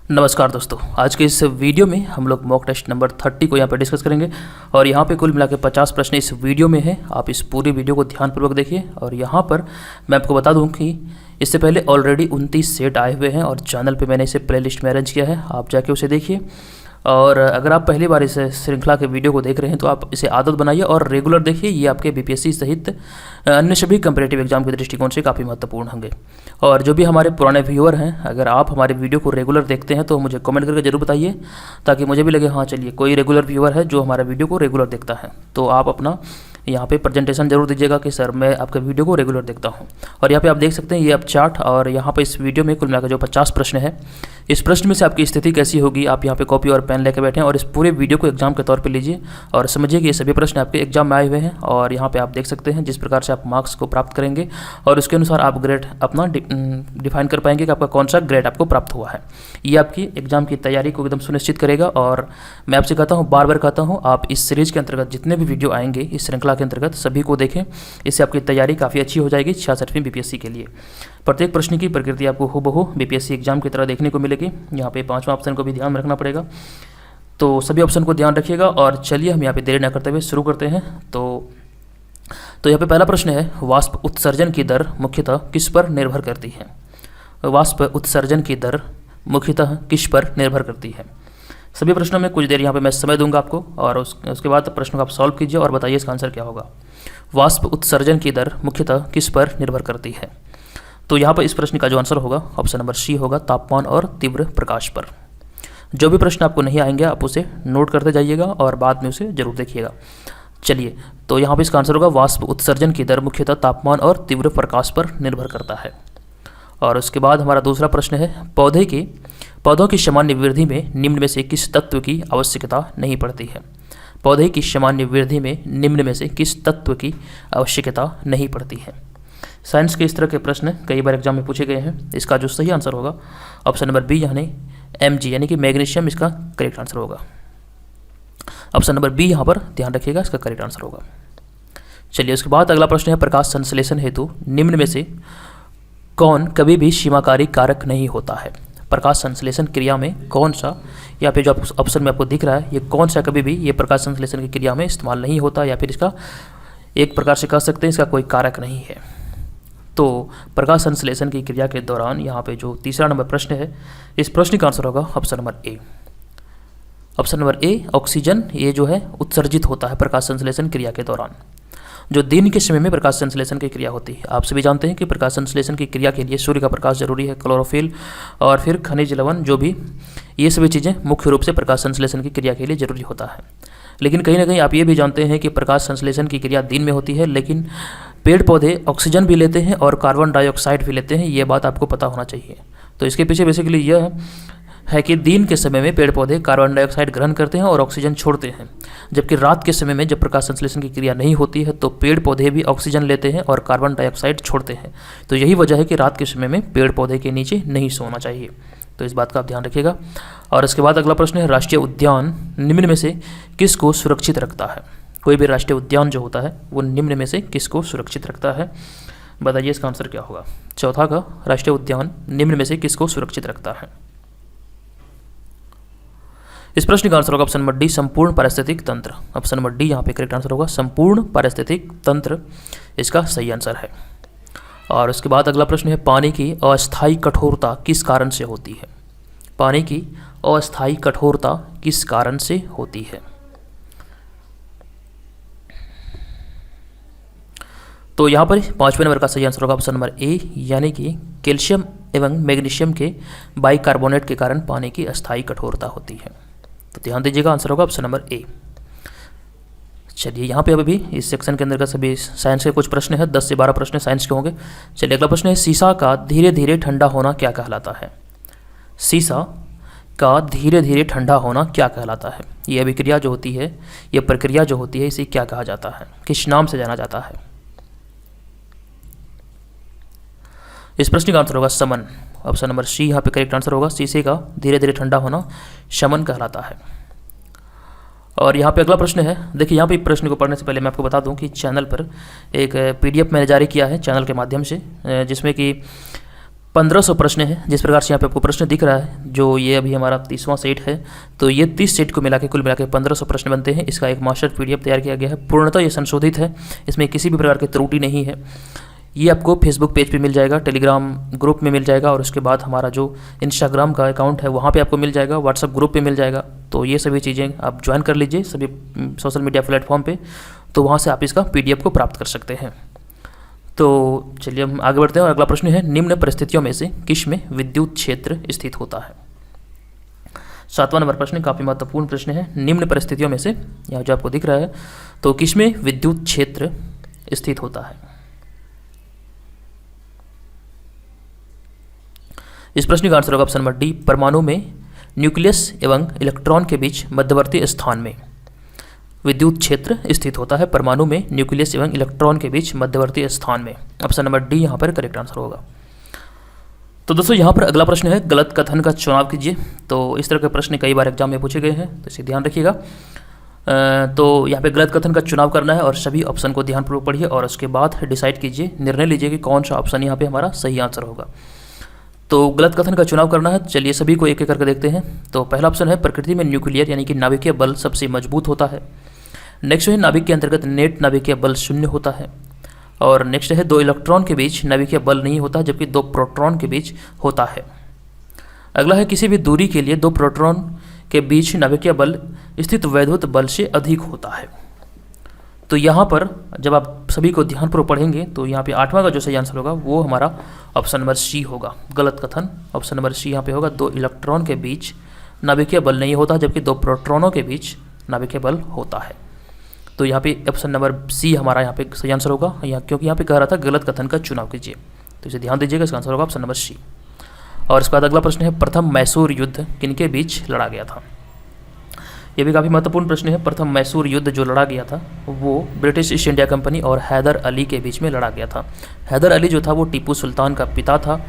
नमस्कार दोस्तों, आज के इस वीडियो में हम लोग मॉक टेस्ट नंबर 30 को यहाँ पे डिस्कस करेंगे और यहाँ पे कुल मिला के 50 प्रश्न इस वीडियो में हैं। आप इस पूरी वीडियो को ध्यानपूर्वक देखिए और यहाँ पर मैं आपको बता दूँ कि इससे पहले ऑलरेडी 29 सेट आए हुए हैं और चैनल पे मैंने इसे प्लेलिस्ट में अरेंज किया है, आप जाके उसे देखिए। और अगर आप पहली बार इस श्रृंखला के वीडियो को देख रहे हैं तो आप इसे आदत बनाइए और रेगुलर देखिए। ये आपके बीपीएससी सहित अन्य सभी कंपैरेटिव एग्जाम के दृष्टिकोण से काफ़ी महत्वपूर्ण होंगे। और जो भी हमारे पुराने व्यूअर हैं, अगर आप हमारे वीडियो को रेगुलर देखते हैं तो मुझे कमेंट करके जरूर बताइए, ताकि मुझे भी लगे हाँ चलिए कोई रेगुलर व्यूअर है जो हमारे वीडियो को रेगुलर देखता है। तो आप अपना यहाँ पे प्रेजेंटेशन जरूर दीजिएगा कि सर मैं आपके वीडियो को रेगुलर देखता हूँ। और यहाँ पे आप देख सकते हैं ये आप चार्ट, और यहाँ पे इस वीडियो में कुल मिलाकर जो 50 प्रश्न है, इस प्रश्न में से आपकी स्थिति कैसी होगी, आप यहाँ पे कॉपी और पेन लेकर बैठें और इस पूरे वीडियो को एग्जाम के तौर पे लीजिए और समझिए कि ये सभी प्रश्न आपके एग्जाम में आए हुए हैं। और यहाँ पे आप देख सकते हैं जिस प्रकार से आप मार्क्स को प्राप्त करेंगे और उसके अनुसार आप ग्रेड अपना डिफाइन कर पाएंगे कि आपका कौन सा ग्रेड आपको प्राप्त हुआ है। ये आपकी एग्जाम की तैयारी को एकदम सुनिश्चित करेगा। और मैं आपसे कहता हूँ, बार बार कहता हूँ, आप इस सीरीज के अंतर्गत जितने भी वीडियो आएंगे इस श्रृंखला के अंतर्गत सभी को देखें। इससे आपकी तैयारी काफ़ी अच्छी हो जाएगी 66वीं बीपीएससी के लिए। प्रत्येक प्रश्न की प्रकृति आपको हूबहू बीपीएससी एग्जाम की तरह देखने को मिलेगी। यहाँ पे 5वां ऑप्शन को भी ध्यान में रखना पड़ेगा, तो सभी ऑप्शन को ध्यान रखिएगा। और चलिए हम यहाँ पे देरी न करते हुए शुरू करते हैं। तो यहाँ पे पहला प्रश्न है, वाष्प उत्सर्जन की दर मुख्यतः किस पर निर्भर करती है? वाष्प उत्सर्जन की दर मुख्यतः किस पर निर्भर करती है? सभी प्रश्नों में कुछ देर यहाँ पे मैं समय दूंगा आपको और उसके बाद प्रश्नों को आप सॉल्व कीजिए और बताइए इसका आंसर क्या होगा। वाष्प उत्सर्जन की दर मुख्यतः किस पर निर्भर करती है? तो यहाँ पर इस प्रश्न का जो आंसर होगा ऑप्शन नंबर सी होगा, तापमान और तीव्र प्रकाश पर। जो भी प्रश्न आपको नहीं आएंगे आप उसे नोट करते जाइएगा और बाद में उसे जरूर देखिएगा। चलिए, तो यहाँ पे इसका आंसर होगा वाष्प उत्सर्जन की दर मुख्यतः तापमान और तीव्र प्रकाश पर निर्भर करता है। और उसके बाद हमारा दूसरा प्रश्न है, पौधों की सामान्य वृद्धि में निम्न में से किस तत्व की आवश्यकता नहीं पड़ती है? पौधे की सामान्य वृद्धि में निम्न में से किस तत्व की आवश्यकता नहीं पड़ती है? साइंस के इस तरह के प्रश्न कई बार एग्जाम में पूछे गए हैं। इसका जो सही आंसर होगा ऑप्शन नंबर बी यानी Mg यानी कि मैग्नीशियम इसका करेक्ट आंसर होगा। ऑप्शन नंबर बी यहाँ पर ध्यान रखिएगा, इसका करेक्ट आंसर होगा। चलिए, उसके बाद अगला प्रश्न है, प्रकाश संश्लेषण हेतु निम्न में से कौन कभी भी सीमाकारी कारक नहीं होता है? प्रकाश संश्लेषण क्रिया में कौन सा, या फिर जो ऑप्शन में आपको दिख रहा है, ये कौन सा कभी भी ये प्रकाश संश्लेषण की क्रिया में इस्तेमाल नहीं होता, या फिर इसका एक प्रकार से कह सकते हैं इसका कोई कारक नहीं है? तो प्रकाश संश्लेषण की क्रिया के दौरान यहाँ पे जो तीसरा नंबर प्रश्न है, इस प्रश्न का आंसर होगा option number A. Option number A, oxygen ये जो है उत्सर्जित होता है प्रकाश संश्लेषण क्रिया के दौरान। जो दिन के समय में प्रकाश संश्लेषण की क्रिया होती है, आप सभी जानते हैं कि प्रकाश संश्लेषण की क्रिया के लिए सूर्य का प्रकाश जरूरी है, क्लोरोफिल और फिर खनिज लवण, जो भी ये सभी चीज़ें मुख्य रूप से प्रकाश संश्लेषण की क्रिया के लिए जरूरी होता है। लेकिन कहीं ना कहीं आप ये भी जानते हैं कि प्रकाश संश्लेषण की क्रिया दिन में होती है, लेकिन पेड़ पौधे ऑक्सीजन भी लेते हैं और कार्बन डाइऑक्साइड भी लेते हैं, ये बात आपको पता होना चाहिए। तो इसके पीछे बेसिकली यह है कि दिन के समय में पेड़ पौधे कार्बन डाइऑक्साइड ग्रहण करते हैं और ऑक्सीजन छोड़ते हैं, जबकि रात के समय में जब प्रकाश संश्लेषण की क्रिया नहीं होती है तो पेड़ पौधे भी ऑक्सीजन लेते हैं और कार्बन डाइऑक्साइड छोड़ते हैं। तो यही वजह है कि रात के समय में पेड़ पौधे के नीचे नहीं सोना चाहिए। तो इस बात का आप ध्यान रखिएगा। और इसके बाद अगला प्रश्न है, राष्ट्रीय उद्यान निम्न में से किसको सुरक्षित रखता है? कोई भी राष्ट्रीय उद्यान जो होता है वो निम्न में से किसको सुरक्षित रखता है? बताइए इसका आंसर क्या होगा। चौथा का, राष्ट्रीय उद्यान निम्न में से किसको सुरक्षित रखता है? इस प्रश्न का आंसर होगा ऑप्शन नंबर डी, संपूर्ण पारिस्थितिक तंत्र। ऑप्शन नंबर डी यहाँ पे करेक्ट आंसर होगा, संपूर्ण पारिस्थितिक तंत्र इसका सही आंसर है। और उसके बाद अगला प्रश्न है, पानी की अस्थायी कठोरता किस कारण से होती है? पानी की अस्थायी कठोरता किस कारण से होती है? तो यहाँ पर 5वें नंबर का सही आंसर होगा ऑप्शन नंबर ए, यानी कि कैल्शियम एवं मैग्नीशियम के बाइकार्बोनेट के कारण पानी की अस्थायी कठोरता होती है। तो ध्यान दीजिएगा, आंसर होगा ऑप्शन नंबर ए। चलिए, यहाँ पे अभी इस सेक्शन के अंदर का सभी साइंस के कुछ प्रश्न है, 10 से 12 प्रश्न साइंस के होंगे। चलिए, अगला प्रश्न है, सीसा का धीरे धीरे ठंडा होना क्या कहलाता है? सीसा का धीरे धीरे ठंडा होना क्या कहलाता है? ये अभिक्रिया जो होती है, ये प्रक्रिया जो होती है, इसे क्या कहा जाता है, किस नाम से जाना जाता है? इस प्रश्न का आंसर होगा शमन। ऑप्शन नंबर सी यहाँ पे करेक्ट आंसर होगा, शीशे का धीरे धीरे ठंडा होना शमन कहलाता है। और यहाँ पे अगला प्रश्न है, देखिए यहाँ पे प्रश्न को पढ़ने से पहले मैं आपको बता दूं कि चैनल पर एक PDF मैंने जारी किया है चैनल के माध्यम से, जिसमें कि 1500 प्रश्न है। जिस प्रकार से यहाँ पे आपको प्रश्न दिख रहा है, जो ये अभी हमारा 30वां सेट है, तो ये 30 सेट को मिला के कुल मिला के 1500 प्रश्न बनते हैं। इसका एक मास्टर PDF तैयार किया गया है। पूर्णतः ये संशोधित है, इसमें किसी भी प्रकार की त्रुटि नहीं है। ये आपको फेसबुक पेज पे मिल जाएगा, टेलीग्राम ग्रुप में मिल जाएगा, और उसके बाद हमारा जो इंस्टाग्राम का अकाउंट है वहाँ पे आपको मिल जाएगा, व्हाट्सअप ग्रुप पे मिल जाएगा। तो ये सभी चीज़ें आप ज्वाइन कर लीजिए सभी सोशल मीडिया प्लेटफॉर्म पे, तो वहाँ से आप इसका PDF को प्राप्त कर सकते हैं। तो चलिए हम आगे बढ़ते हैं और अगला प्रश्न है, निम्न परिस्थितियों में से किस में विद्युत क्षेत्र स्थित होता है। 7वां नंबर प्रश्न काफ़ी महत्वपूर्ण प्रश्न है। निम्न परिस्थितियों में से, यहाँ जो आपको दिख रहा है, तो किस में विद्युत क्षेत्र स्थित होता है। इस प्रश्न का आंसर होगा ऑप्शन नंबर डी, परमाणु में न्यूक्लियस एवं इलेक्ट्रॉन के बीच मध्यवर्ती स्थान में विद्युत क्षेत्र स्थित होता है। परमाणु में न्यूक्लियस एवं इलेक्ट्रॉन के बीच मध्यवर्ती स्थान में, ऑप्शन नंबर डी यहाँ पर करेक्ट आंसर होगा। तो दोस्तों यहाँ पर अगला प्रश्न है, गलत कथन का चुनाव कीजिए। तो इस तरह के प्रश्न कई बार एग्जाम में पूछे गए हैं, तो इसे ध्यान रखिएगा। तो यहाँ पे गलत कथन का चुनाव करना है और सभी ऑप्शन को ध्यानपूर्वक पढ़िए और उसके बाद डिसाइड कीजिए, निर्णय लीजिए कि कौन सा ऑप्शन यहाँ पे हमारा सही आंसर होगा। तो गलत कथन का चुनाव करना है, चलिए सभी को एक एक करके देखते हैं। तो पहला ऑप्शन है, प्रकृति में न्यूक्लियर यानी कि नाभिकीय बल सबसे मजबूत होता है। नेक्स्ट है, नाभिक के अंतर्गत नेट नाभिकीय बल 0 होता है। और नेक्स्ट है, 2 इलेक्ट्रॉन के बीच नाभिकीय बल नहीं होता जबकि 2 प्रोटॉन के बीच होता है। अगला है, किसी भी दूरी के लिए 2 प्रोटॉन के बीच नाभिकीय बल स्थित वैद्युत बल से अधिक होता है। तो यहाँ पर जब आप सभी को ध्यानपूर्वक पढ़ेंगे तो यहाँ पे 8वां का जो सही आंसर होगा वो हमारा ऑप्शन नंबर सी होगा। गलत कथन ऑप्शन नंबर सी यहाँ पे होगा, 2 इलेक्ट्रॉन के बीच नाभिकीय बल नहीं होता जबकि 2 प्रोटॉनों के बीच नाभिकीय बल होता है। तो यहाँ पे ऑप्शन नंबर सी हमारा यहाँ पे सही आंसर होगा, क्योंकि यहाँ पे कह रहा था गलत कथन का चुनाव कीजिए, तो इसे ध्यान दीजिएगा। इसका आंसर होगा ऑप्शन नंबर सी। और इसके बाद अगला प्रश्न है, प्रथम मैसूर युद्ध किनके बीच लड़ा गया था। यह भी काफ़ी महत्वपूर्ण प्रश्न है। प्रथम मैसूर युद्ध जो लड़ा गया था वो ब्रिटिश ईस्ट इंडिया कंपनी और हैदर अली के बीच में लड़ा गया था। हैदर अली जो था वो टीपू सुल्तान का पिता था।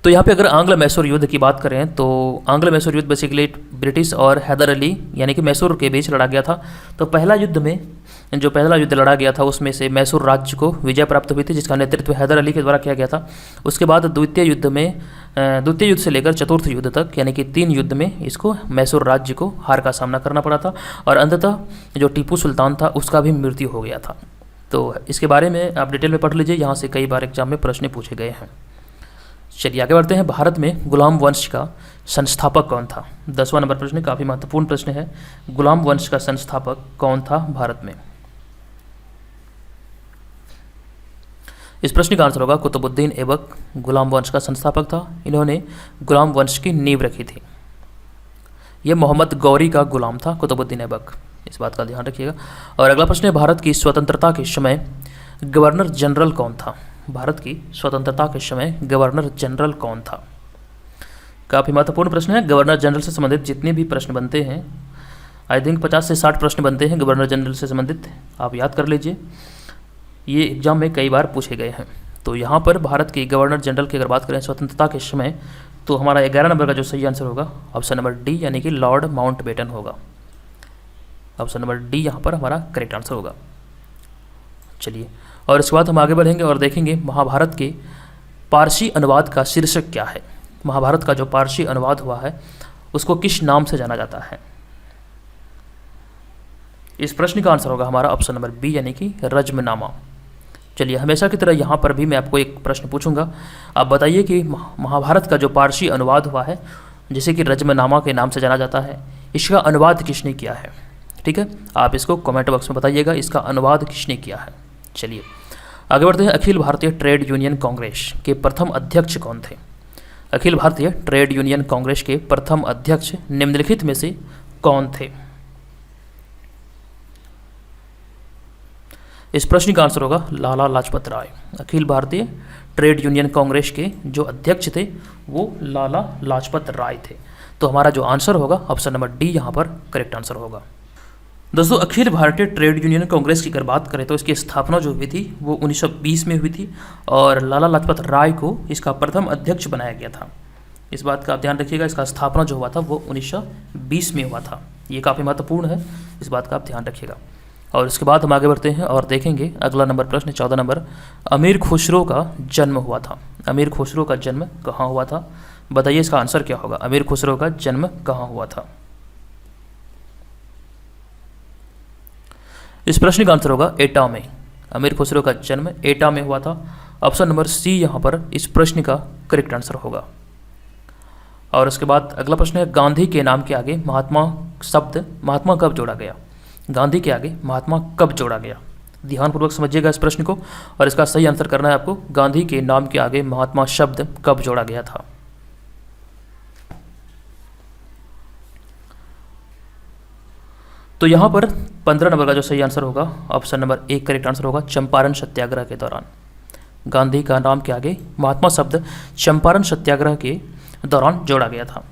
तो यहाँ पे अगर आंग्ल मैसूर युद्ध की बात करें तो आंग्ल मैसूर युद्ध बेसिकली ब्रिटिश और हैदर अली यानी कि मैसूर के बीच लड़ा गया था। तो पहला युद्ध लड़ा गया था उसमें से मैसूर राज्य को विजय प्राप्त हुई थी, जिसका नेतृत्व हैदर अली के द्वारा किया गया था। उसके बाद द्वितीय युद्ध से लेकर चतुर्थ युद्ध तक यानी कि 3 युद्ध में इसको मैसूर राज्य को हार का सामना करना पड़ा था और अंततः जो टीपू सुल्तान था उसका भी मृत्यु हो गया था। तो इसके बारे में आप डिटेल में पढ़ लीजिए, यहाँ से कई बार एग्जाम में प्रश्न पूछे गए हैं। चलिए आगे बढ़ते हैं। भारत में गुलाम वंश का संस्थापक कौन था। 10वां नंबर प्रश्न काफ़ी महत्वपूर्ण प्रश्न है। गुलाम वंश का संस्थापक कौन था भारत में। इस प्रश्न का आंसर होगा कुतुबुद्दीन ऐबक गुलाम वंश का संस्थापक था। इन्होंने गुलाम वंश की नींव रखी थी। यह मोहम्मद गौरी का गुलाम था कुतुबुद्दीन ऐबक, इस बात का ध्यान रखिएगा। और अगला प्रश्न है, भारत की स्वतंत्रता के समय गवर्नर जनरल कौन था। भारत की स्वतंत्रता के समय गवर्नर जनरल कौन था। काफ़ी महत्वपूर्ण प्रश्न है। गवर्नर जनरल से संबंधित जितने भी प्रश्न बनते हैं, आई थिंक 50 से 60 प्रश्न बनते हैं गवर्नर जनरल से संबंधित, आप याद कर लीजिए। ये एग्जाम में कई बार पूछे गए हैं। तो यहाँ पर भारत के गवर्नर जनरल की अगर बात करें स्वतंत्रता के समय, तो हमारा 11 नंबर का जो सही आंसर होगा ऑप्शन नंबर डी यानी कि लॉर्ड माउंटबेटन होगा। ऑप्शन नंबर डी यहाँ पर हमारा करेक्ट आंसर होगा। चलिए और इसके बाद हम आगे बढ़ेंगे और देखेंगे महाभारत के पारसी अनुवाद का शीर्षक क्या है। महाभारत का जो पारसी अनुवाद हुआ है उसको किस नाम से जाना जाता है। इस प्रश्न का आंसर होगा हमारा ऑप्शन नंबर बी यानी कि रज्मनामा। चलिए हमेशा की तरह यहाँ पर भी मैं आपको एक प्रश्न पूछूंगा, आप बताइए कि महाभारत का जो पारसी अनुवाद हुआ है जिसे कि रज्मनामा के नाम से जाना जाता है, इसका अनुवाद किसने किया है। ठीक है, आप इसको कमेंट बॉक्स में बताइएगा इसका अनुवाद किसने किया है। चलिए आगे बढ़ते हैं। अखिल भारतीय ट्रेड यूनियन कांग्रेस के प्रथम अध्यक्ष कौन थे। अखिल भारतीय ट्रेड यूनियन कांग्रेस के प्रथम अध्यक्ष निम्नलिखित में से कौन थे। इस प्रश्न का आंसर होगा लाला लाजपत राय। अखिल भारतीय ट्रेड यूनियन कांग्रेस के जो अध्यक्ष थे वो लाला लाजपत राय थे। तो हमारा जो आंसर होगा ऑप्शन नंबर डी यहाँ पर करेक्ट आंसर होगा। दोस्तों अखिल भारतीय ट्रेड यूनियन कांग्रेस की अगर बात करें तो इसकी स्थापना जो हुई थी वो 1920 में हुई थी और लाला लाजपत राय को इसका प्रथम अध्यक्ष बनाया गया था। इस बात का आप ध्यान रखिएगा, इसका स्थापना जो हुआ था वो 1920 में हुआ था। ये काफ़ी महत्वपूर्ण है, इस बात का आप ध्यान रखिएगा। और इसके बाद हम आगे बढ़ते हैं और देखेंगे अगला नंबर प्रश्न 14 नंबर, अमीर खुसरो का जन्म हुआ था। अमीर खुसरो का जन्म कहाँ हुआ था? बताइए इसका आंसर क्या होगा। अमीर खुसरो का जन्म कहाँ हुआ था? इस प्रश्न का आंसर होगा एटा में। अमीर खुसरो का जन्म एटा में हुआ था। ऑप्शन नंबर सी यहाँ पर इस प्रश्न का करेक्ट आंसर होगा। और उसके बाद अगला प्रश्न है, गांधी के नाम के आगे महात्मा शब्द महात्मा कब जोड़ा गया? गांधी के आगे महात्मा कब जोड़ा गया? ध्यानपूर्वक समझिएगा इस प्रश्न को और इसका सही आंसर करना है आपको। गांधी के नाम के आगे महात्मा शब्द कब जोड़ा गया था? तो यहाँ पर 15 नंबर का जो सही आंसर होगा, option number A correct answer होगा, चंपारण सत्याग्रह के दौरान। गांधी का नाम के आगे महात्मा शब्द चंपारण सत्याग्रह के दौरान जोड़ा गया था।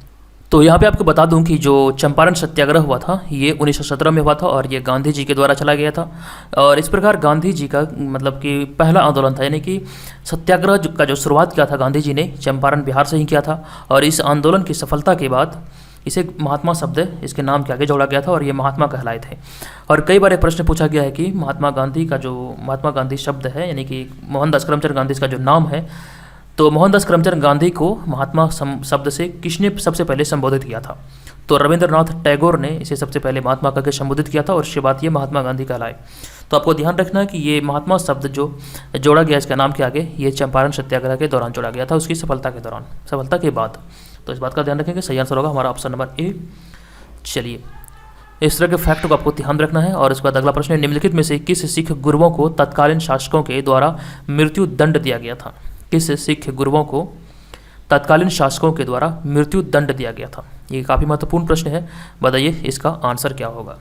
तो यहाँ पे आपको बता दूं कि जो चंपारण सत्याग्रह हुआ था ये 1917 में हुआ था और ये गांधी जी के द्वारा चला गया था। और इस प्रकार गांधी जी का मतलब कि पहला आंदोलन था, यानी कि सत्याग्रह का जो शुरुआत किया था गांधी जी ने चंपारण बिहार से ही किया था। और इस आंदोलन की सफलता के बाद इसे महात्मा शब्द इसके नाम के आगे जोड़ा गया था और ये महात्मा कहलाए थे। और कई बार प्रश्न पूछा गया है कि महात्मा गांधी शब्द है, यानी कि मोहनदास करमचंद गांधी का जो नाम है, तो मोहनदास करमचंद गांधी को महात्मा शब्द से किसने सबसे पहले संबोधित किया था? तो रविंद्रनाथ टैगोर ने इसे सबसे पहले महात्मा करके संबोधित किया था और उसके बाद ये महात्मा गांधी कहलाए। तो आपको ध्यान रखना है कि ये महात्मा शब्द जो जोड़ा गया इसका नाम के आगे, ये चंपारण सत्याग्रह के दौरान जोड़ा गया था, उसकी सफलता के बाद। तो इस बात का ध्यान रखेंगे, सही आंसर होगा हमारा ऑप्शन नंबर ए। चलिए, इस तरह के फैक्ट को आपको ध्यान रखना है। और इसके बाद अगला प्रश्न है, निम्नलिखित में से किस सिख गुरुओं को तत्कालीन शासकों के द्वारा मृत्यु दंड दिया गया था? किस सिख गुरुओं को तत्कालीन शासकों के द्वारा मृत्यु दंड दिया गया था? ये काफ़ी महत्वपूर्ण प्रश्न है, बताइए इसका आंसर क्या होगा।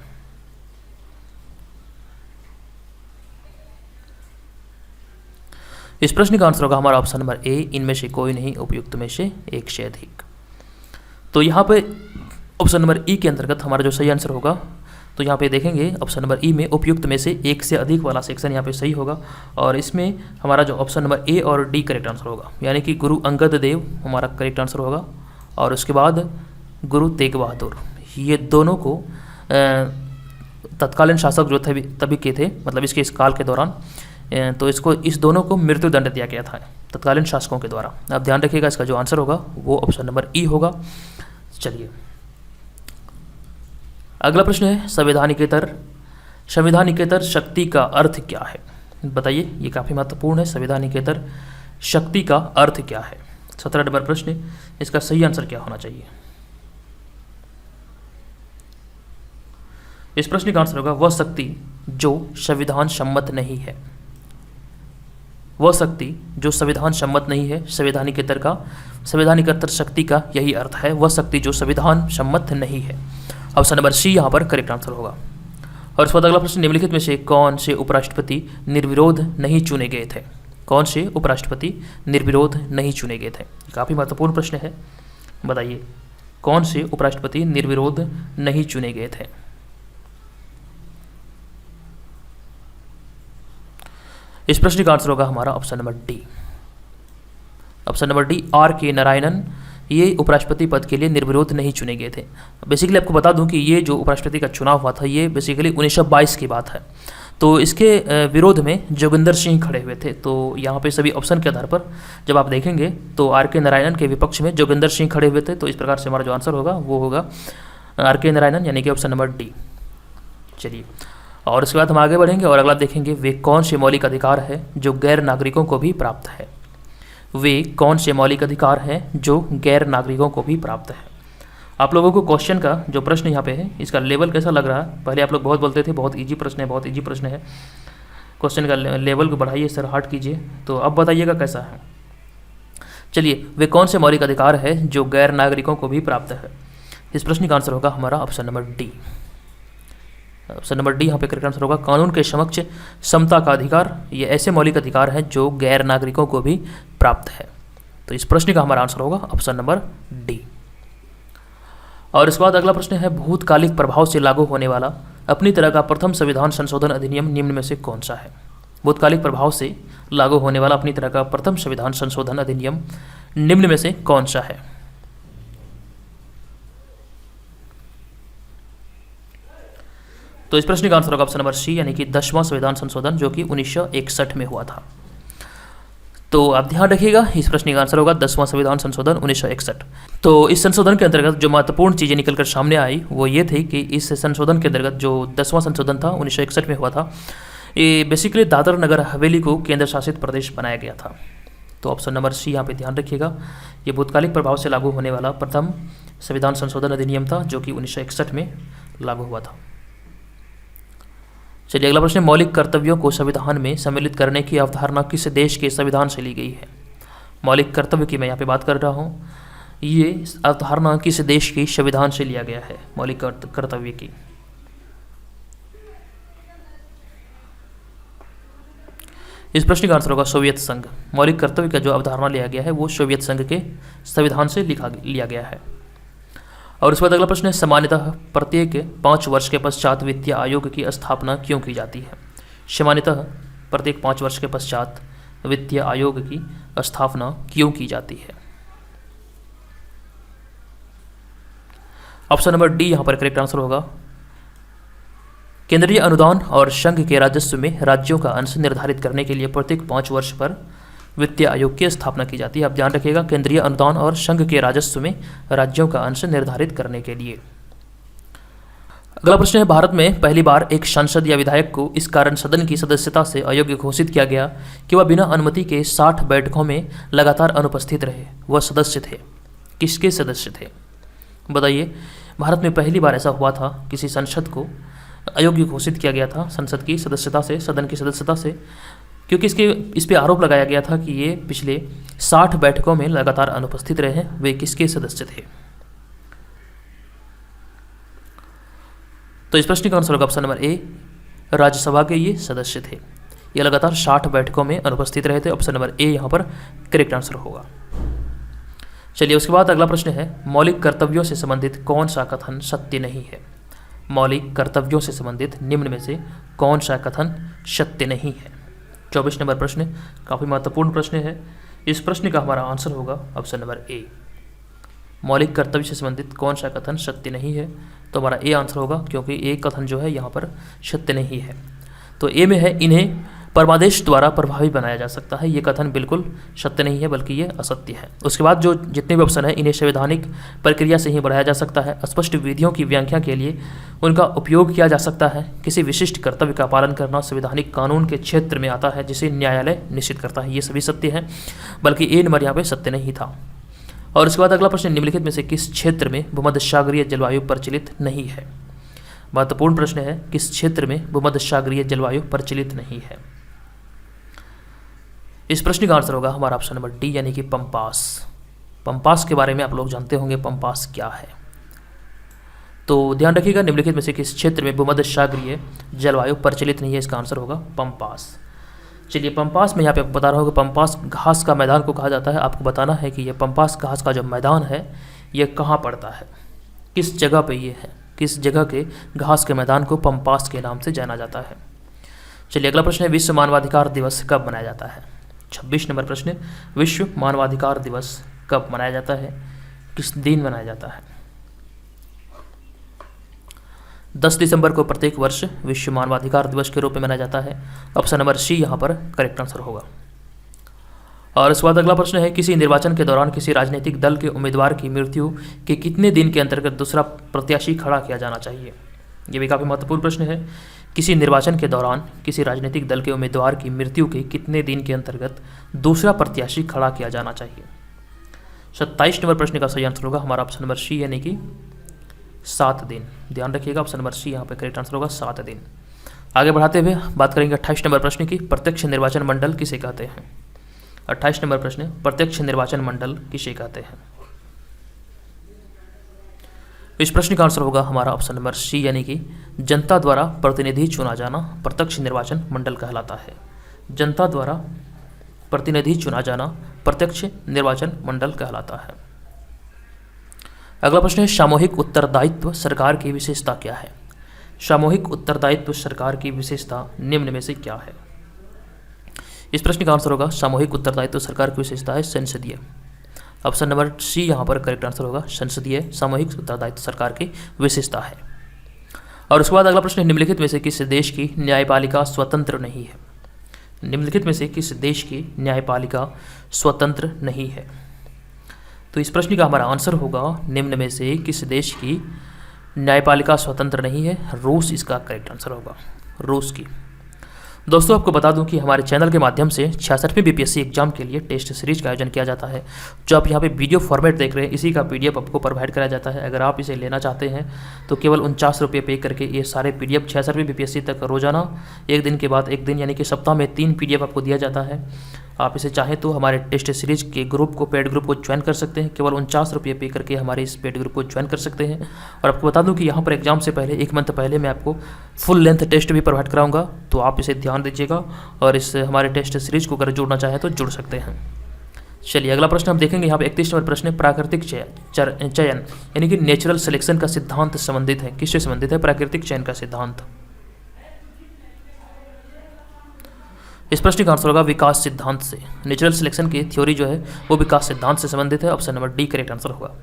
इस प्रश्न का आंसर होगा हमारा ऑप्शन नंबर ए, इनमें से कोई नहीं, उपयुक्त में से एक से अधिक। तो यहाँ पे ऑप्शन नंबर ई के अंतर्गत हमारा जो सही आंसर होगा, तो यहाँ पे देखेंगे ऑप्शन नंबर ई में उपयुक्त में से एक से अधिक वाला सेक्शन यहाँ पे सही होगा। और इसमें हमारा जो ऑप्शन नंबर ए और डी करेक्ट आंसर होगा, यानी कि गुरु अंगद देव हमारा करेक्ट आंसर होगा। और उसके बाद गुरु तेग बहादुर, ये दोनों को तत्कालीन शासक जो थे तभी के थे, मतलब इस काल के दौरान, तो इस दोनों को मृत्यु दंड दिया गया था तत्कालीन शासकों के द्वारा। आप ध्यान रखिएगा, इसका जो आंसर होगा वो ऑप्शन नंबर ई होगा। चलिए, अगला प्रश्न है, संविधानिकेतर शक्ति का अर्थ क्या है? बताइए, ये काफ़ी महत्वपूर्ण है। संविधानिकेतर शक्ति का अर्थ क्या है? 17 नंबर प्रश्न, इसका सही आंसर क्या होना चाहिए? इस प्रश्न का आंसर होगा वह शक्ति जो संविधान सम्मत नहीं है। वह शक्ति जो संविधान सम्मत नहीं है, संविधानिकेतर शक्ति का यही अर्थ है, वह शक्ति जो संविधान सम्मत नहीं है। ऑप्शन नंबर सी यहाँ पर करेक्ट आंसर होगा। और इस बाद अगला प्रश्न, निम्नलिखित में से कौन से उपराष्ट्रपति निर्विरोध नहीं चुने गए थे? कौन से उपराष्ट्रपति निर्विरोध नहीं चुने गए थे? काफ़ी महत्वपूर्ण प्रश्न है, बताइए कौन से उपराष्ट्रपति निर्विरोध नहीं चुने गए थे? इस प्रश्न का आंसर होगा हमारा option number D. Option number D, R K Narayanan, ये उपराष्ट्रपति पद के लिए निर्विरोध नहीं चुने गए थे। बेसिकली आपको बता दूं कि ये जो उपराष्ट्रपति का चुनाव हुआ था ये बेसिकली 1922 की बात है। तो इसके विरोध में जोगिंदर सिंह खड़े हुए थे। तो यहाँ पे सभी ऑप्शन के आधार पर जब आप देखेंगे तो आर के नारायणन के विपक्ष में जोगिंदर सिंह खड़े हुए थे। तो इस प्रकार से हमारा जो आंसर होगा वो होगा आर के नारायणन, यानी कि ऑप्शन नंबर डी। चलिए, और उसके बाद हम आगे बढ़ेंगे और अगला देखेंगे, वे कौन से मौलिक अधिकार है जो गैर नागरिकों को भी प्राप्त है? वे कौन से मौलिक अधिकार हैं जो गैर नागरिकों को भी प्राप्त है? आप लोगों को क्वेश्चन का जो प्रश्न यहाँ पे है इसका लेवल कैसा लग रहा है? पहले आप लोग बहुत बोलते थे बहुत इजी प्रश्न है, बहुत इजी प्रश्न है। क्वेश्चन का लेवल को बढ़ाइए सर, हार्ड कीजिए। तो अब बताइएगा कैसा है। चलिए, वे कौन से मौलिक अधिकार है जो गैर नागरिकों को भी प्राप्त है? इस प्रश्न का आंसर होगा हमारा option number D. Option number D यहाँ पे करेक्ट आंसर होगा, कानून के समक्ष समता का अधिकार। ये ऐसे मौलिक अधिकार हैं जो गैर नागरिकों को भी प्राप्त है। तो इस प्रश्न का हमारा आंसर होगा ऑप्शन नंबर डी। और इसके बाद अगला प्रश्न है, भूतकालिक प्रभाव से लागू होने वाला अपनी तरह का प्रथम संविधान संशोधन अधिनियम निम्न में से कौन सा है? भूतकालिक प्रभाव से लागू होने वाला अपनी तरह का प्रथम संविधान संशोधन अधिनियम निम्न में से कौन सा है? तो इस प्रश्न का आंसर होगा ऑप्शन नंबर सी, यानी कि 10वां संविधान संशोधन जो कि 1961 में हुआ था। तो आप ध्यान रखिएगा, इस प्रश्न का आंसर होगा 10वां संविधान संशोधन 1961। तो इस संशोधन के अंतर्गत जो महत्वपूर्ण चीज़ें निकलकर सामने आई वो ये थी कि इस संशोधन के अंतर्गत जो 10वां संशोधन था 1961 में हुआ था, ये बेसिकली दादर नगर हवेली को केंद्र शासित प्रदेश बनाया गया था। तो ऑप्शन नंबर सी यहाँ पे ध्यान रखिएगा, ये भूतकालिक प्रभाव से लागू होने वाला प्रथम संविधान संशोधन अधिनियम था जो कि 1961 में लागू हुआ था। चलिए अगला प्रश्न, मौलिक कर्तव्यों को संविधान में सम्मिलित करने की अवधारणा किस देश के संविधान से ली गई है? मौलिक कर्तव्य की मैं यहाँ पे बात कर रहा हूँ, ये अवधारणा किस देश की संविधान से लिया गया है मौलिक कर्तव्य की? इस प्रश्न का आंसर होगा सोवियत संघ। मौलिक कर्तव्य का जो अवधारणा लिया गया है वो सोवियत संघ के संविधान से लिया गया है। और उसके बाद अगला प्रश्न है, सामान्यतः प्रत्येक 5 वर्ष के पश्चात वित्तीय आयोग की स्थापना क्यों की जाती है? सामान्यतः प्रत्येक 5 वर्ष के पश्चात वित्तीय आयोग की स्थापना क्यों की जाती है? ऑप्शन नंबर डी यहाँ पर करेक्ट आंसर होगा। केंद्रीय अनुदान और संघ के राजस्व में राज्यों का अंश निर्धारित करने के लिए प्रत्येक 5 वर्ष पर वित्तीय आयोग की स्थापना की जाती है। आप ध्यान रखिएगा, केंद्रीय अनुदान और संघ के राजस्व में राज्यों का अंश निर्धारित करने के लिए। अगला प्रश्न है, भारत में पहली बार एक सांसद या विधायक को इस कारण सदन की सदस्यता से अयोग्य घोषित किया गया कि वह बिना अनुमति के 60 बैठकों में लगातार अनुपस्थित रहे। वह सदस्य थे, किसके सदस्य थे बताइए? भारत में पहली बार ऐसा हुआ था, किसी सांसद को अयोग्य घोषित किया गया था संसद की सदस्यता से, सदन की सदस्यता से, क्योंकि इस पे आरोप लगाया गया था कि ये पिछले 60 बैठकों में लगातार अनुपस्थित रहे हैं। वे किसके सदस्य थे? तो इस प्रश्न का आंसर होगा ऑप्शन नंबर ए, राज्यसभा के ये सदस्य थे। ये लगातार 60 बैठकों में अनुपस्थित रहे थे। ऑप्शन नंबर ए यहाँ पर करेक्ट आंसर होगा। चलिए उसके बाद अगला प्रश्न है, मौलिक कर्तव्यों से संबंधित कौन सा कथन सत्य नहीं है? मौलिक कर्तव्यों से संबंधित निम्न में से कौन सा कथन सत्य नहीं है? 24 नंबर प्रश्न, काफ़ी महत्वपूर्ण प्रश्न है। इस प्रश्न का हमारा आंसर होगा ऑप्शन नंबर ए, मौलिक कर्तव्य से संबंधित कौन सा कथन सत्य नहीं है? तो हमारा ए आंसर होगा, क्योंकि ए कथन जो है यहाँ पर सत्य नहीं है। तो ए में है, इन्हें परमादेश द्वारा प्रभावी बनाया जा सकता है। ये कथन बिल्कुल सत्य नहीं है, बल्कि ये असत्य है। उसके बाद जो जितने भी ऑप्शन है, इन्हें संवैधानिक प्रक्रिया से ही बढ़ाया जा सकता है। स्पष्ट विधियों की व्याख्या के लिए उनका उपयोग किया जा सकता है। किसी विशिष्ट कर्तव्य का पालन करना संवैधानिक कानून के क्षेत्र में आता है, जिसे न्यायालय निश्चित करता है। ये सभी सत्य है, बल्कि ए नंबर यहाँ पे सत्य नहीं था। और उसके बाद अगला प्रश्न, निम्नलिखित में से किस क्षेत्र में भूमध्यसागरीय जलवायु प्रचलित नहीं है? महत्वपूर्ण प्रश्न है, किस क्षेत्र में भूमध्यसागरीय जलवायु प्रचलित नहीं है? इस प्रश्न का आंसर होगा हमारा ऑप्शन नंबर डी, यानी कि पंपास। पंपास के बारे में आप लोग जानते होंगे, पंपास क्या है? तो ध्यान रखिएगा, निम्नलिखित में से किस क्षेत्र में भूमध्यसागरीय जलवायु प्रचलित नहीं है? इसका आंसर होगा पंपास। चलिए पंपास में यहाँ पे बता रहा हूँ कि पंपास घास का मैदान को कहा जाता है। आपको बताना है कि ये पंपास घास का जो मैदान है ये कहाँ पड़ता है, किस जगह पे ये है, किस जगह के घास के मैदान को पंपास के नाम से जाना जाता है। चलिए अगला प्रश्न है, विश्व मानवाधिकार दिवस कब मनाया जाता है? 26 नंबर प्रश्न, विश्व मानवाधिकार दिवस कब मनाया जाता है, किस दिन मनाया जाता है? 10 दिसंबर को प्रत्येक वर्ष विश्व मानवाधिकार दिवस के रूप में मनाया जाता है। ऑप्शन नंबर सी यहाँ पर करेक्ट आंसर होगा। और इसके बाद अगला प्रश्न है, किसी निर्वाचन के दौरान किसी राजनीतिक दल के उम्मीदवार की मृत्यु के कितने दिन के अंतर्गत दूसरा प्रत्याशी खड़ा किया जाना चाहिए? ये भी काफ़ी महत्वपूर्ण प्रश्न है। किसी निर्वाचन के दौरान किसी राजनीतिक दल के उम्मीदवार की मृत्यु के कितने दिन के अंतर्गत दूसरा प्रत्याशी खड़ा किया जाना चाहिए? 27 नंबर प्रश्न का सही आंसर होगा हमारा ऑप्शन नंबर सी, यानी कि 7 दिन। ध्यान रखिएगा, ऑप्शन नंबर सी यहाँ पे करेक्ट आंसर होगा 7 दिन। आगे बढ़ाते हुए बात करेंगे 28 नंबर प्रश्न की, प्रत्यक्ष निर्वाचन मंडल किसे कहते हैं? 28 नंबर प्रश्न, प्रत्यक्ष निर्वाचन मंडल किसे कहते हैं? इस प्रश्न का आंसर होगा हमारा ऑप्शन नंबर सी, यानी कि जनता द्वारा प्रतिनिधि चुना जाना प्रत्यक्ष निर्वाचन मंडल कहलाता है। जनता द्वारा प्रतिनिधि चुना जाना प्रत्यक्ष निर्वाचन मंडल कहलाता है। अगला प्रश्न है, सामूहिक उत्तरदायित्व सरकार की विशेषता क्या है? सामूहिक उत्तरदायित्व सरकार की विशेषता निम्न में से क्या है? इस प्रश्न का आंसर होगा, सामूहिक उत्तरदायित्व सरकार की विशेषता है संसदीय। ऑप्शन नंबर सी यहाँ पर करेक्ट आंसर होगा, संसदीय सामूहिक उत्तरदायित्व सरकार की विशेषता है। और उसके बाद अगला प्रश्न, निम्नलिखित में से किस देश की न्यायपालिका स्वतंत्र नहीं है? निम्नलिखित में से किस देश की न्यायपालिका स्वतंत्र नहीं है? तो इस प्रश्न का हमारा आंसर होगा निम्न में से किस देश की न्यायपालिका स्वतंत्र नहीं है? रूस इसका करेक्ट आंसर होगा, रूस की। दोस्तों आपको बता दूं कि हमारे चैनल के माध्यम से 66वीं बीपीएससी एग्जाम के लिए टेस्ट सीरीज का आयोजन किया जाता है। जो आप यहाँ पे वीडियो फॉर्मेट देख रहे हैं, इसी का पीडीएफ आपको प्रोवाइड कराया जाता है। अगर आप इसे लेना चाहते हैं तो केवल 49 रुपये पे करके ये सारे पीडीएफ 66वीं बीपीएससी तक रोजाना एक दिन के बाद एक दिन यानी कि सप्ताह में 3 पीडीएफ आपको दिया जाता है। आप इसे चाहें तो हमारे टेस्ट सीरीज के ग्रुप को, पेड ग्रुप को ज्वाइन कर सकते हैं। केवल 49 रुपये पे करके हमारे इस पेड ग्रुप को ज्वाइन कर सकते हैं। और आपको बता दूं कि यहाँ पर एग्जाम से पहले 1 मंथ पहले मैं आपको फुल लेंथ टेस्ट भी प्रोवाइड कराऊंगा, तो आप इसे ध्यान दीजिएगा और इस हमारे टेस्ट सीरीज को अगर जुड़ना चाहें तो जुड़ सकते हैं। चलिए अगला प्रश्न हम देखेंगे। यहाँ पे 31 नंबर प्रश्न है, प्राकृतिक चयन यानी कि नेचुरल सिलेक्शन का सिद्धांत संबंधित है, किससे संबंधित है? प्राकृतिक चयन का सिद्धांत। इस प्रश्न का आंसर होगा विकास सिद्धांत से। नेचुरल सिलेक्शन की थ्योरी जो है वो विकास सिद्धांत से संबंधित है। Option number D correct answer होगा।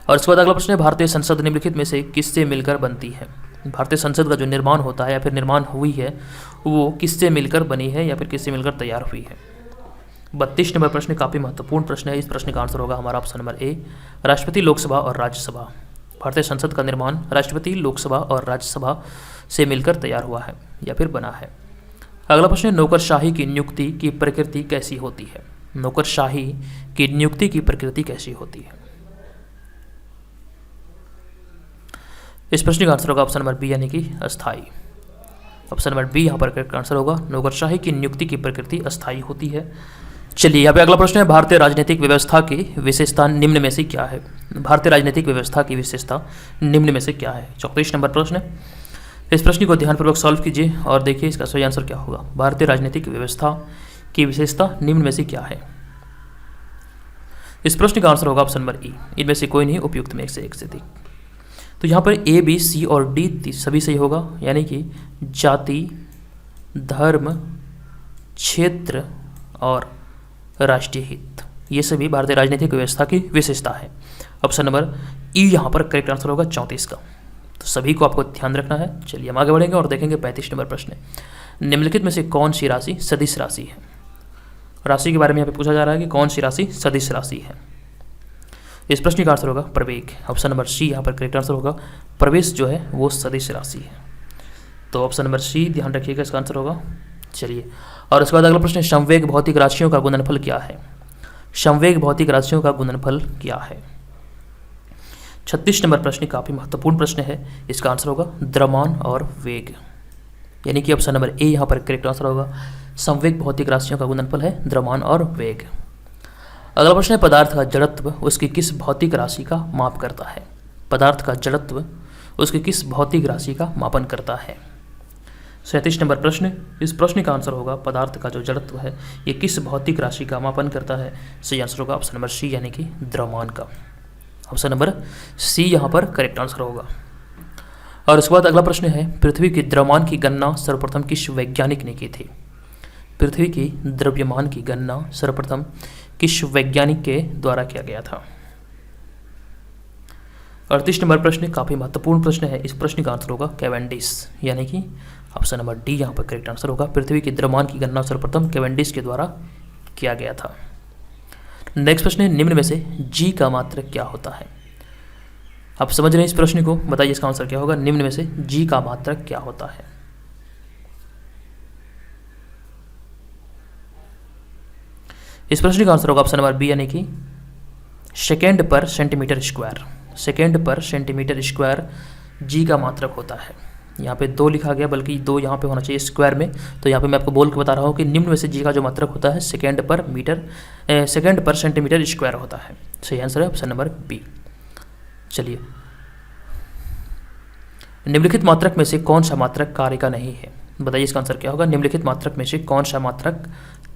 और इसके बाद अगला प्रश्न है, भारतीय संसद निम्नलिखित में से किससे मिलकर बनती है? भारतीय संसद का जो निर्माण होता है या फिर निर्माण हुई है वो किससे मिलकर बनी है या फिर किससे मिलकर तैयार हुई है? 32 नंबर प्रश्न काफ़ी महत्वपूर्ण प्रश्न है। इस प्रश्न का आंसर होगा हमारा ऑप्शन नंबर ए, राष्ट्रपति, लोकसभा और राज्यसभा। भारतीय संसद का निर्माण राष्ट्रपति, लोकसभा और राज्यसभा से मिलकर तैयार हुआ है या फिर बना है। अगला प्रश्न है, नौकरशाही की नियुक्ति की प्रकृति कैसी होती है? नौकरशाही की नियुक्ति की प्रकृति कैसी होती है? इस प्रश्न का आंसर होगा ऑप्शन नंबर बी यानी कि अस्थायी। ऑप्शन नंबर बी यहाँ पर करेक्ट आंसर होगा। नौकरशाही की नियुक्ति की प्रकृति अस्थायी होती है। चलिए यहाँ पे अगला प्रश्न है, भारतीय राजनीतिक व्यवस्था की विशेषता निम्न में से क्या है? भारतीय राजनीतिक व्यवस्था की विशेषता निम्न में से क्या है? 34 नंबर प्रश्न है। इस प्रश्न को ध्यानपूर्वक सॉल्व कीजिए और देखिए इसका सही आंसर क्या होगा। भारतीय राजनीतिक व्यवस्था की विशेषता निम्न में से क्या है? इस प्रश्न का आंसर होगा ऑप्शन नंबर ई, इनमें से कोई नहीं उपयुक्त में से एक से अधिक। तो यहाँ पर ए, बी, सी और डी सभी सही होगा, यानी कि जाति, धर्म, क्षेत्र और राष्ट्रीय हित, ये सभी भारतीय राजनीतिक व्यवस्था की विशेषता है। ऑप्शन नंबर ई यहाँ पर करेक्ट आंसर होगा 34 का। तो सभी को आपको ध्यान रखना है। चलिए हम आगे बढ़ेंगे और देखेंगे 35 नंबर प्रश्न। निम्नलिखित में से कौन सी राशि सदिश राशि है? राशि के बारे में यहाँ पे पूछा जा रहा है कि कौन सी राशि सदिश राशि है। इस प्रश्न का आंसर होगा प्रवेग। ऑप्शन नंबर सी यहाँ पर करेक्ट आंसर होगा। प्रवेश जो है वो सदिश राशि है। तो ऑप्शन नंबर सी ध्यान रखिएगा, इसका आंसर होगा। चलिए और उसके बाद अगला प्रश्न, संवेग भौतिक राशियों का गुणनफल क्या है? संवेग भौतिक राशियों का गुणनफल क्या है? 36 नंबर प्रश्न काफ़ी महत्वपूर्ण प्रश्न है। इसका आंसर होगा द्रव्यमान और वेग, यानी कि ऑप्शन नंबर ए यहाँ पर करेक्ट आंसर होगा। संवेग भौतिक राशियों का गुणनफल है द्रव्यमान और वेग। अगला प्रश्न है, पदार्थ का जड़त्व उसकी किस भौतिक राशि का माप करता है? पदार्थ का जड़त्व उसकी किस भौतिक राशि का मापन करता है? 37 नंबर प्रश्न। इस प्रश्न का आंसर होगा पदार्थ का जो जड़त्व है ये किस भौतिक राशि का मापन करता है? सही आंसर होगा ऑप्शन नंबर सी यानी कि द्रव्यमान का। ऑप्शन नंबर सी यहाँ पर करेक्ट आंसर होगा। और उसके बाद अगला प्रश्न है, पृथ्वी के द्रव्यमान की गणना सर्वप्रथम किस वैज्ञानिक ने की थी? पृथ्वी की द्रव्यमान की गणना सर्वप्रथम किस वैज्ञानिक के द्वारा किया गया था? 38 नंबर प्रश्न काफ़ी महत्वपूर्ण प्रश्न है। इस प्रश्न का आंसर होगा कैवेंडिश, यानी कि ऑप्शन नंबर डी यहाँ पर करेक्ट आंसर होगा। पृथ्वी के द्रव्यमान की गणना सर्वप्रथम कैवेंडिश के द्वारा किया गया था। नेक्स्ट प्रश्न है, निम्न में से जी का मात्रक क्या होता है? आप समझ रहे हैं इस प्रश्न को, बताइए इसका आंसर क्या होगा। निम्न में से जी का मात्रक क्या होता है? इस प्रश्न का आंसर होगा ऑप्शन नंबर बी यानी कि सेकेंड पर सेंटीमीटर स्क्वायर। सेकेंड पर सेंटीमीटर स्क्वायर जी का मात्रक होता है। यहाँ पे 2 लिखा गया, बल्कि 2 यहाँ पे होना चाहिए स्क्वायर में। तो यहाँ पे मैं आपको बोल के बता रहा हूँ कि निम्न में से जी का जो मात्रक होता है सेकेंड पर सेंटीमीटर स्क्वायर होता है। सही आंसर है ऑप्शन नंबर बी। चलिए, निम्नलिखित मात्रक में से कौन सा मात्रक कार्य का नहीं है? बताइए इसका आंसर क्या होगा। निम्नलिखित मात्रक में से कौन सा मात्रक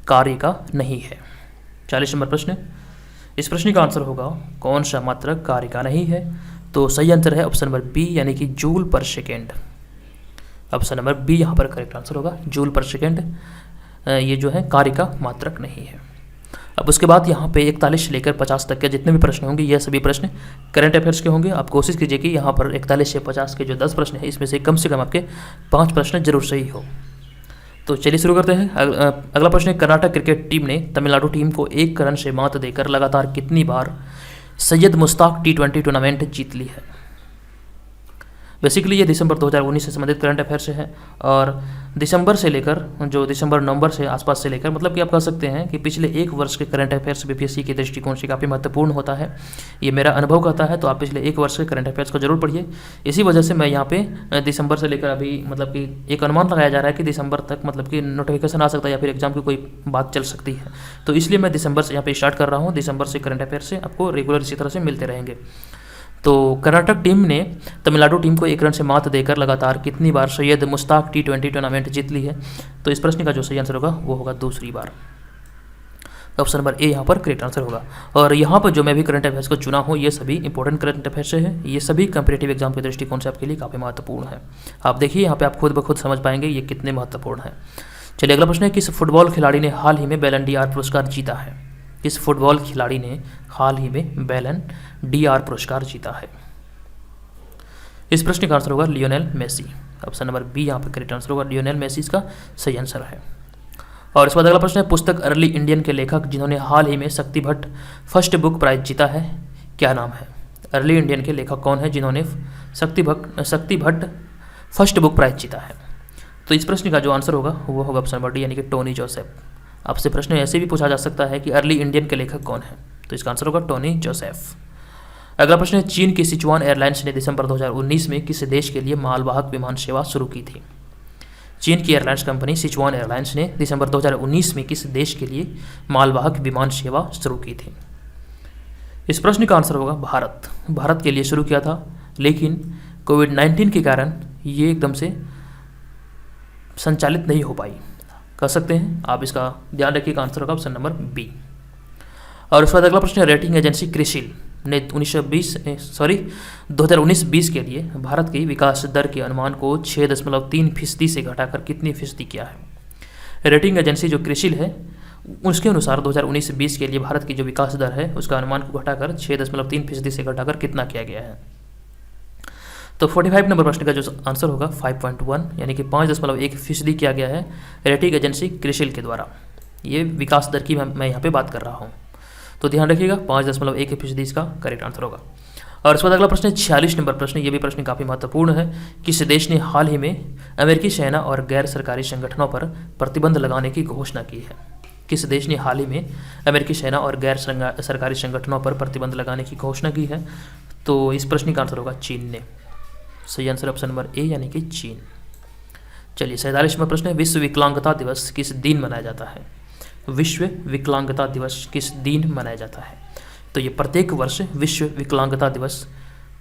कार्य का नहीं है? 40 नंबर प्रश्न। इस प्रश्न का आंसर होगा कौन सा मात्रक कार्य का नहीं है? तो सही आंसर है ऑप्शन नंबर बी यानी कि जूल पर सेकेंड। ऑप्शन नंबर बी यहाँ पर करेक्ट आंसर होगा, जूल पर सेकेंड ये जो है कार्य का मात्रक नहीं है। अब उसके बाद यहाँ पे 41 से लेकर 50 तक के जितने भी प्रश्न होंगे ये सभी प्रश्न करंट अफेयर्स के होंगे। आप कोशिश कीजिए कि यहाँ पर 41 से 50 के जो 10 प्रश्न हैं इसमें से कम आपके 5 प्रश्न जरूर सही हो। तो चलिए शुरू करते हैं। अगला प्रश्न है, कर्नाटक क्रिकेट टीम ने तमिलनाडु टीम को 1 रन से मात देकर लगातार कितनी बार सैयद मुश्ताक T20 टूर्नामेंट जीत ली है। बेसिकली ये दिसंबर 2019 से संबंधित करंट अफेयर से है और दिसंबर से लेकर जो दिसंबर नवंबर से आसपास से लेकर मतलब कि आप कह सकते हैं कि पिछले 1 वर्ष के करंट अफेयर्स बीपीएससी के दृष्टिकोण से काफ़ी महत्वपूर्ण होता है। ये मेरा अनुभव कहता है, तो आप पिछले 1 वर्ष के करंट अफेयर्स को जरूर पढ़िए। इसी वजह से मैं यहाँ पे दिसंबर से लेकर अभी मतलब कि एक अनुमान लगाया जा रहा है कि दिसंबर तक मतलब कि नोटिफिकेशन आ सकता है या फिर एग्जाम की कोई बात चल सकती है, तो इसलिए मैं दिसंबर से यहाँ पे स्टार्ट कर रहा हूँ। दिसंबर से करंट अफेयर से आपको रेगुलर इसी तरह से मिलते रहेंगे। तो कर्नाटक टीम ने तमिलनाडु टीम को 1 रन से मात देकर लगातार कितनी बार सैयद मुश्ताक T20 टूर्नामेंट जीत ली है। तो इस प्रश्न का जो सही आंसर होगा वो होगा दूसरी बार। ऑप्शन नंबर ए यहाँ पर करेक्ट आंसर होगा। और यहाँ पर जो मैं भी करंट अफेयर्स को चुना हूँ ये सभी इंपॉर्टेंट करंट अफेयर्स है, ये सभी कंपैरेटिव एग्जाम के दृष्टिकोण से आपके लिए काफ़ी महत्वपूर्ण है। आप देखिए यहाँ पे आप खुद ब खुद समझ पाएंगे ये कितने महत्वपूर्ण है। चलिए अगला प्रश्न है, किस फुटबॉल खिलाड़ी ने हाल ही में बैलन डीआर पुरस्कार जीता है। किस फुटबॉल खिलाड़ी ने हाल ही में बैलन डीआर पुरस्कार जीता है। इस प्रश्न का आंसर होगा Lionel Messi. Option number B यहाँ पर करेक्ट आंसर होगा, लियोनेल मेसी इसका सही आंसर है। और इसके बाद अगला प्रश्न है, पुस्तक अर्ली इंडियन के लेखक जिन्होंने हाल ही में शक्ति भट्ट फर्स्ट बुक प्राइज जीता है, क्या नाम है। अर्ली इंडियन के लेखक कौन है जिन्होंने शक्ति भट्ट फर्स्ट बुक प्राइज जीता है। तो इस प्रश्न का जो आंसर होगा वो होगा ऑप्शन नंबर डी यानी कि टोनी जोसेफ। आपसे प्रश्न ऐसे भी पूछा जा सकता है कि अर्ली इंडियन के लेखक कौन है, तो इसका आंसर होगा टोनी जोसेफ। अगला प्रश्न है, चीन की सिचुआन एयरलाइंस ने दिसंबर 2019 में किस देश के लिए मालवाहक विमान सेवा शुरू की थी। चीन की एयरलाइंस कंपनी सिचुआन एयरलाइंस ने दिसंबर 2019 में किस देश के लिए मालवाहक विमान सेवा शुरू की थी। इस प्रश्न का आंसर होगा भारत। भारत के लिए शुरू किया था, लेकिन कोविड-19 के कारण ये एकदम से संचालित नहीं हो पाई, कह सकते हैं। आप इसका ध्यान रखिएगा, आंसर होगा ऑप्शन नंबर बी। और उसके बाद अगला प्रश्न है, रेटिंग एजेंसी क्रिसिल ने 2019-20 के लिए भारत की विकास दर के अनुमान को 6.3% से घटाकर कितनी फीसदी किया है। रेटिंग एजेंसी जो क्रिसिल है उसके अनुसार 2019-20 के लिए भारत की जो विकास दर है उसका अनुमान को घटाकर 6.3% से घटाकर कितना किया गया है। तो 45 नंबर प्रश्न का जो आंसर होगा 5.1 यानी कि 5.1% किया गया है रेटिंग एजेंसी क्रिसिल के द्वारा। ये विकास दर की मैं यहाँ पे बात कर रहा हूँ, तो ध्यान रखिएगा 5.1% इसका करेक्ट आंसर होगा। और इसके बाद अगला प्रश्न है 46 नंबर प्रश्न, ये भी प्रश्न काफ़ी महत्वपूर्ण है। किस देश ने हाल ही में अमेरिकी सेना और गैर सरकारी संगठनों पर प्रतिबंध लगाने की घोषणा की है। किस देश ने हाल ही में अमेरिकी सेना और गैर सरकारी संगठनों पर प्रतिबंध लगाने की घोषणा की है। तो इस प्रश्न का आंसर होगा चीन ने। सही आंसर ऑप्शन नंबर ए यानी कि चीन। चलिए 47वां प्रश्न है, विश्व विकलांगता दिवस किस दिन मनाया जाता है। विश्व विकलांगता दिवस किस दिन मनाया जाता है। तो ये प्रत्येक वर्ष विश्व विकलांगता दिवस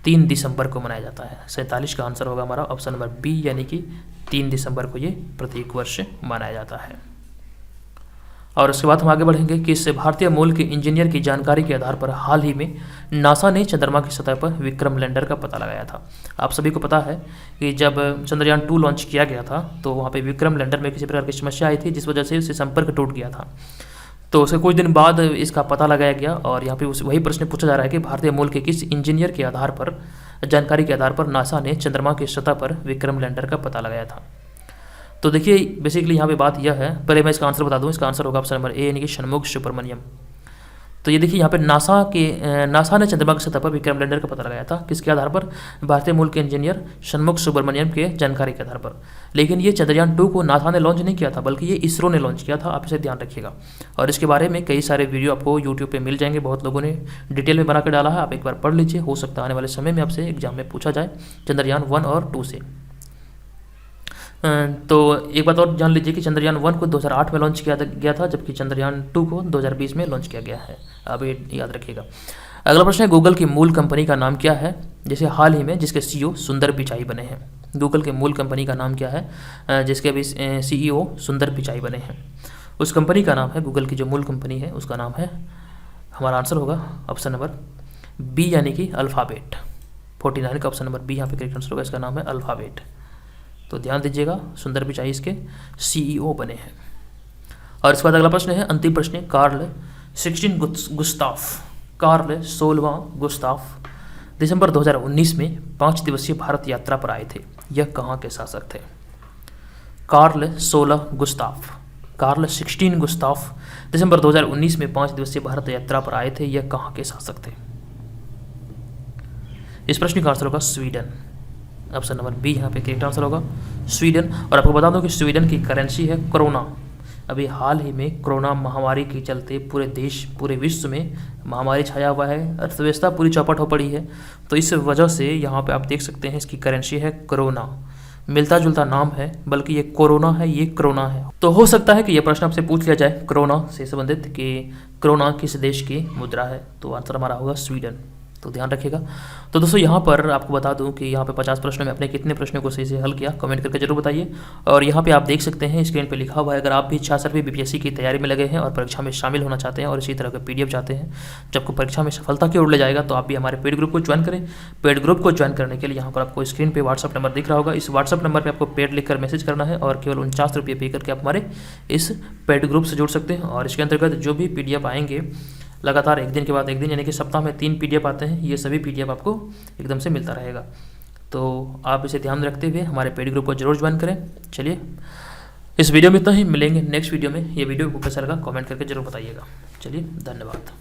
3 दिसंबर को मनाया जाता है। 47 का आंसर होगा हमारा ऑप्शन नंबर बी यानी कि 3 दिसंबर को ये प्रत्येक वर्ष मनाया जाता है। और उसके बाद हम आगे बढ़ेंगे कि इस भारतीय मूल के इंजीनियर की जानकारी के आधार पर हाल ही में नासा ने चंद्रमा की सतह पर विक्रम लैंडर का पता लगाया था। आप सभी को पता है कि जब चंद्रयान 2 लॉन्च किया गया था तो वहाँ पे विक्रम लैंडर में किसी प्रकार की समस्या आई थी जिस वजह से उससे संपर्क टूट गया था। तो उसके कुछ दिन बाद इसका पता लगाया गया और यहाँ पे वही प्रश्न पूछा जा रहा है कि भारतीय मूल के किस इंजीनियर के आधार पर जानकारी के आधार पर नासा ने चंद्रमा की सतह पर विक्रम लैंडर का पता लगाया था। तो देखिए बेसिकली यहाँ पे बात यह है, पहले मैं इसका आंसर बता दूँ। इसका आंसर होगा ऑप्शन नंबर ए यानी कि षणमुख सुब्रमण्यम। तो ये देखिए यहाँ पे नासा ने चंद्रमा की सतह पर विक्रम लैंडर का पता लगाया था, किसके आधार पर, भारतीय मूल के इंजीनियर षणमुख सुब्रमण्यम के जानकारी के आधार पर। लेकिन ये चंद्रयान 2 को नासा ने लॉन्च नहीं किया था बल्कि ये इसरो ने लॉन्च किया था, आप इसे ध्यान रखिएगा। और इसके बारे में कई सारे वीडियो आपको यूट्यूब पर मिल जाएंगे, बहुत लोगों ने डिटेल में बना कर डाला है, आप एक बार पढ़ लीजिए। हो सकता है आने वाले समय में आपसे एग्जाम में पूछा जाए चंद्रयान 1 और 2 से। तो एक बात और जान लीजिए कि चंद्रयान 1 को 2008 में लॉन्च किया गया था, जबकि चंद्रयान 2 को 2020 में लॉन्च किया गया है, आप ये याद रखिएगा। अगला प्रश्न है, गूगल की मूल कंपनी का नाम क्या है जैसे हाल ही में जिसके CEO सुंदर पिचाई बने हैं। गूगल के मूल कंपनी का नाम क्या है जिसके अभी CEO सुंदर पिचाई बने हैं। उस कंपनी का नाम है, गूगल की जो मूल कंपनी है उसका नाम है, हमारा आंसर होगा ऑप्शन नंबर बी यानी कि अल्फ़ाबेट। 49 का ऑप्शन नंबर बी यहाँ पे करेक्ट आंसर होगा, इसका नाम है अल्फ़ाबेट। तो ध्यान दीजिएगा, सुंदर पिचाई इसके CEO बने हैं। और इसके बाद अगला प्रश्न है, अंतिम प्रश्न है, कार्ल 16वां गुस्ताफ दिसंबर 2019 में 5 दिवसीय भारत यात्रा पर आए थे, यह कहाँ के शासक थे। कार्ल 16 गुस्ताफ दिसंबर 2019 में 5 दिवसीय भारत यात्रा पर आए थे। यह कहाँ के शासक थे? इस प्रश्न का आंसर होगा स्वीडन। ऑप्शन नंबर बी यहाँ पे करेक्ट आंसर होगा, स्वीडन। और आपको बता दूं कि स्वीडन की करेंसी है क्रोना। अभी हाल ही में कोरोना महामारी के चलते पूरे देश, पूरे विश्व में महामारी छाया हुआ है, अर्थव्यवस्था पूरी चौपट हो पड़ी है। तो इस वजह से यहाँ पे आप देख सकते हैं इसकी करेंसी है क्रोना। मिलता जुलता नाम है, बल्कि ये कोरोना है, ये क्रोना है। तो हो सकता है कि ये प्रश्न आपसे पूछ लिया जाए कोरोना से संबंधित कि कोरोना किस देश की मुद्रा है, तो आंसर हमारा होगा स्वीडन। तो ध्यान रखिएगा। तो दोस्तों यहाँ पर आपको बता दूं कि यहाँ पे 50 प्रश्नों में अपने कितने प्रश्नों को सही से हल किया, कमेंट करके जरूर बताइए। और यहाँ पे आप देख सकते हैं स्क्रीन पे लिखा हुआ है, अगर आप भी 6 बीपीएससी की तैयारी में लगे हैं और परीक्षा में शामिल होना चाहते हैं और इसी तरह का पीडीएफ चाहते हैं जब आपको परीक्षा में सफलता की ओर ले जाएगा, तो आप भी हमारे पेड ग्रुप को ज्वाइन करें। पेड ग्रुप को ज्वाइन करने के लिए यहाँ पर आपको स्क्रीन पर व्हाट्सअप नंबर दिख रहा होगा, इस व्हाट्सअप नंबर पर आपको पेड लिखकर मैसेज करना है और केवल 49 रुपये पे करके आप हमारे इस पेड ग्रुप से जुड़ सकते हैं। और इसके अंतर्गत जो भी पीडीएफ आएंगे लगातार एक दिन के बाद एक दिन, यानी कि सप्ताह में 3 पीडीएफ आते हैं, ये सभी पीडीएफ आपको एकदम से मिलता रहेगा। तो आप इसे ध्यान रखते हुए हमारे पेड ग्रुप को जरूर ज्वाइन करें। चलिए इस वीडियो में इतना ही, मिलेंगे नेक्स्ट वीडियो में। ये वीडियो को कैसा लगा कमेंट करके जरूर बताइएगा। चलिए धन्यवाद।